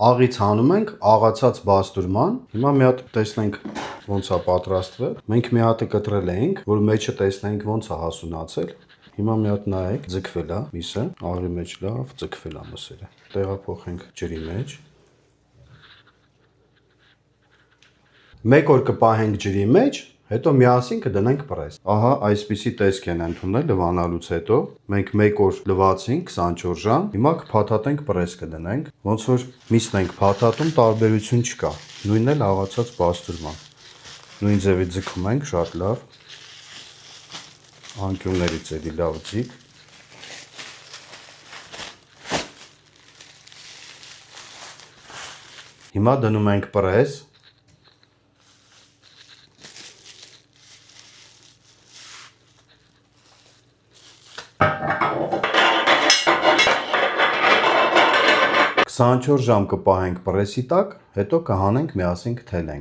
Աղից հանում ենք աղացած բաստուրման։ Հիմա մի հատ տեսնենք ոնց է պատրաստվել։ Մենք մի հատը կտրել էինք, որ մեջը տեսնենք ոնց է հասունացել։ Հիմա մի հատ նայեք, ձգվել է միսը, աղի մեջ լավ ձգվել է մսերը։ Տեղափոխենք ջրի մեջ։ Մեկ օր կպահենք ջրի մեջ, հետո միասին կդնենք պրես։ Ահա այսպիսի տեսք են ընդունել լվանալուց հետո։ Մենք 1 օր լվացինք 24 ժամ։ Հիմա կփաթաթենք պրես կդնենք։ Ոնց որ միսն ենք փաթաթում, տարբերություն չկա։ Նույնն էլ աղացած բաստուրման։ Նույն ձևի ձգում ենք շատ լավ։ Անկյուններից էլի լավ ձիգ։ Հիմա դնում ենք պրես։ Քսանչորս ժամ կպահենք պրեսի տակ, հետո կհանենք միասին կթելենք։